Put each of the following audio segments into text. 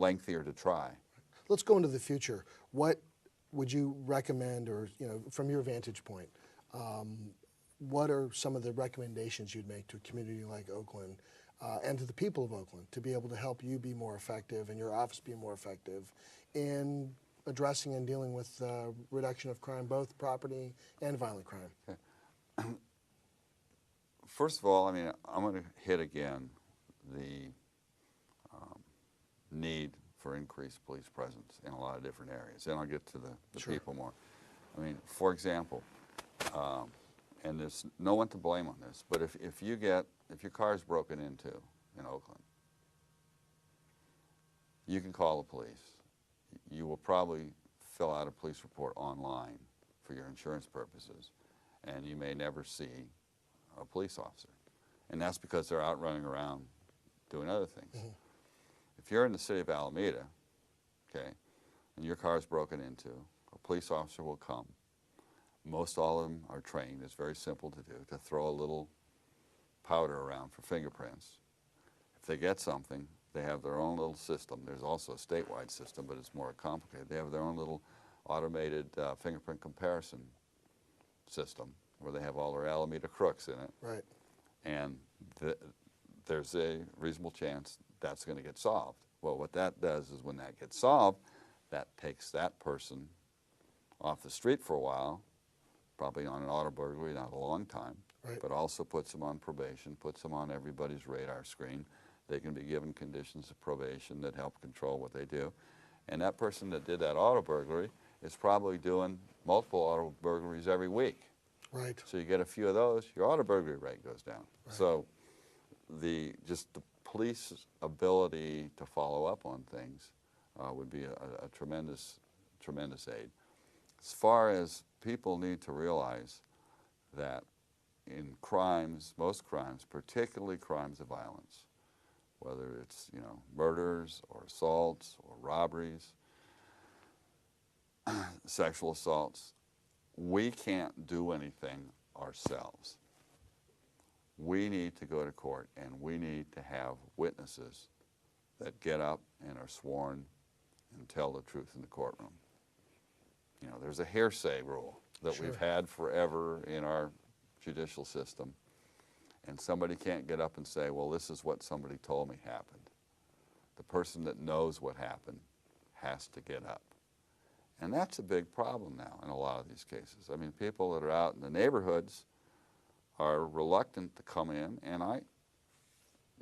lengthier to try. Let's go into the future. What would you recommend, or from your vantage point, what are some of the recommendations you'd make to a community like Oakland and to the people of Oakland to be able to help you be more effective and your office be more effective in addressing and dealing with reduction of crime, both property and violent crime? Okay. First of all, I mean, I'm going to hit again the need for increased police presence in a lot of different areas. Then I'll get to the Sure. people more. I mean, for example, and there's no one to blame on this, but if your car is broken into in Oakland, you can call the police. You will probably fill out a police report online for your insurance purposes, and you may never see a police officer. And that's because they're out running around doing other things. Mm-hmm. If you're in the city of Alameda, okay, and your car is broken into, a police officer will come. Most all of them are trained, it's very simple to do, to throw a little powder around for fingerprints. If they get something, they have their own little system. There's also a statewide system, but it's more complicated. They have their own little automated fingerprint comparison system where they have all their Alameda crooks in it. Right. And there's a reasonable chance that's going to get solved. Well, what that does is when that gets solved, that takes that person off the street for a while, probably on an auto burglary, not a long time, Right. but also puts them on probation, puts them on everybody's radar screen. They can be given conditions of probation that help control what they do. And that person that did that auto burglary is probably doing multiple auto burglaries every week. Right. So you get a few of those, your auto burglary rate goes down. Right. So just the police's ability to follow up on things would be a tremendous aid. As far as people need to realize that in crimes, most crimes, particularly crimes of violence, whether it's murders or assaults or robberies, sexual assaults, we can't do anything ourselves. We need to go to court, and we need to have witnesses that get up and are sworn and tell the truth in the courtroom. There's a hearsay rule that Sure. we've had forever in our judicial system, and somebody can't get up and say, well, this is what somebody told me happened. The person that knows what happened has to get up. And that's a big problem now in a lot of these cases. I mean, people that are out in the neighborhoods are reluctant to come in, and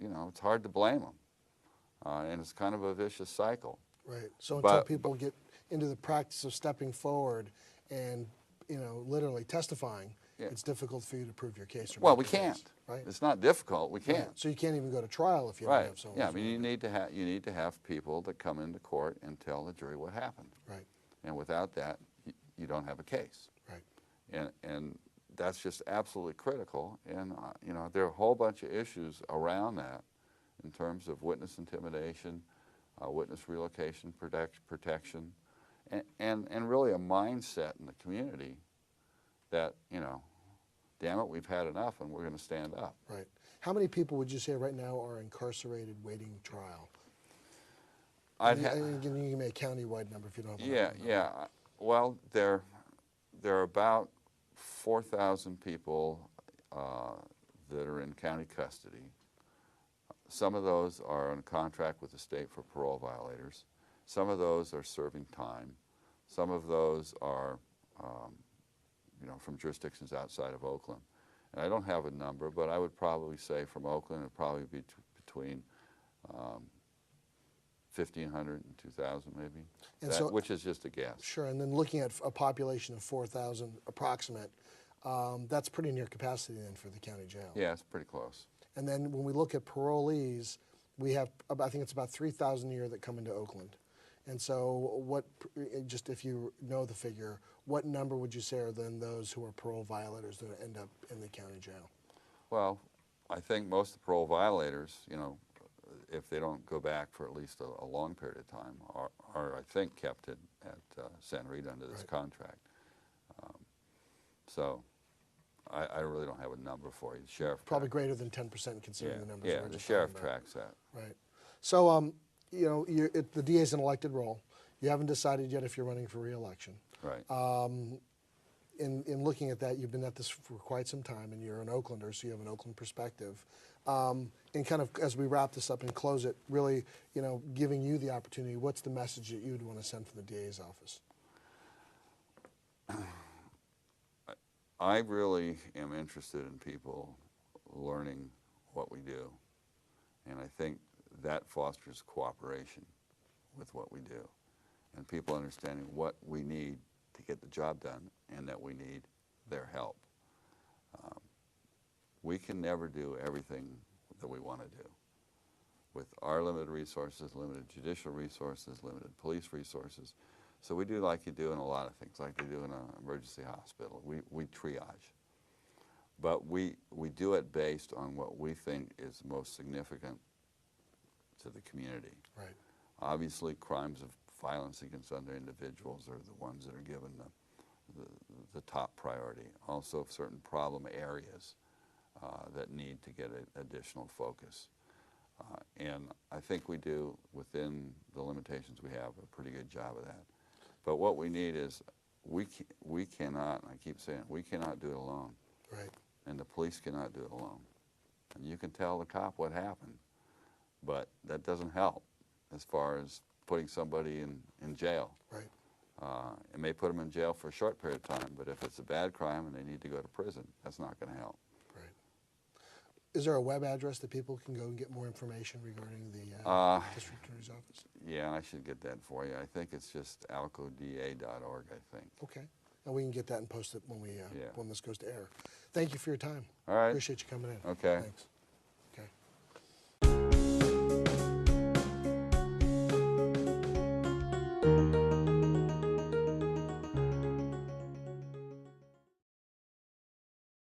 it's hard to blame them. And it's kind of a vicious cycle. Right. So until people get into the practice of stepping forward and, literally testifying, yeah. it's difficult for you to prove your case. Or Well, make we your can't. case, right? It's not difficult. We can't. Right. So you can't even go to trial if you Right. don't have someone. Yeah. I mean, you need to have people that come into court and tell the jury what happened. Right. And without that, you don't have a case. Right. And that's just absolutely critical. And there are a whole bunch of issues around that in terms of witness intimidation, witness relocation protection, and really a mindset in the community that, damn it, we've had enough and we're going to stand up. Right. How many people would you say right now are incarcerated waiting trial? You can give me a county-wide number if you don't have a number. Yeah. Well, there are about 4,000 people that are in county custody. Some of those are on contract with the state for parole violators. Some of those are serving time. Some of those are, from jurisdictions outside of Oakland. And I don't have a number, but I would probably say from Oakland it would probably be between 1,500 and 2,000 maybe, and which is just a guess. Sure, and then looking at a population of 4,000 approximate, that's pretty near capacity then for the county jail. Yeah, it's pretty close. And then when we look at parolees, we have, I think it's about 3,000 a year that come into Oakland. And so just if you know the figure, what number would you say are then those who are parole violators that end up in the county jail? Well, I think most of the parole violators, if they don't go back for at least a long period of time, are I think, kept at Santa Rita under this contract. So I really don't have a number for you. The sheriff probably greater than 10% considering the numbers. Yeah, the sheriff tracks that. Right. So you know, the DA is an elected role. You haven't decided yet if you're running for re-election. Right. In looking at that, you've been at this for quite some time, and you're an Oaklander, so you have an Oakland perspective. And kind of as we wrap this up and close it, really, you know, giving you the opportunity, what's the message that you'd want to send from the DA's office? I really am interested in people learning what we do, and I think that fosters cooperation with what we do, and people understanding what we need to get the job done and that we need their help. We can never do everything that we want to do. With our limited resources, limited judicial resources, limited police resources, so we do like you do in a lot of things, like they do in an emergency hospital. We triage. But we do it based on what we think is most significant to the community. Right. Obviously, crimes of violence against other individuals are the ones that are given the top priority. Also, certain problem areas that need to get additional focus. And I think we do, within the limitations we have, a pretty good job of that. But what we need is, we cannot, and I keep saying, we cannot do it alone. Right. And the police cannot do it alone. And you can tell the cop what happened, but that doesn't help as far as putting somebody in jail. Right. It may put them in jail for a short period of time, but if it's a bad crime and they need to go to prison, that's not going to help. Right. Is there a web address that people can go and get more information regarding the district attorney's office? Yeah, I should get that for you. I think it's just alcoda.org, I think. Okay. And we can get that and post it when we Yeah. when this goes to air. Thank you for your time. All right. Appreciate you coming in. Okay. Thanks.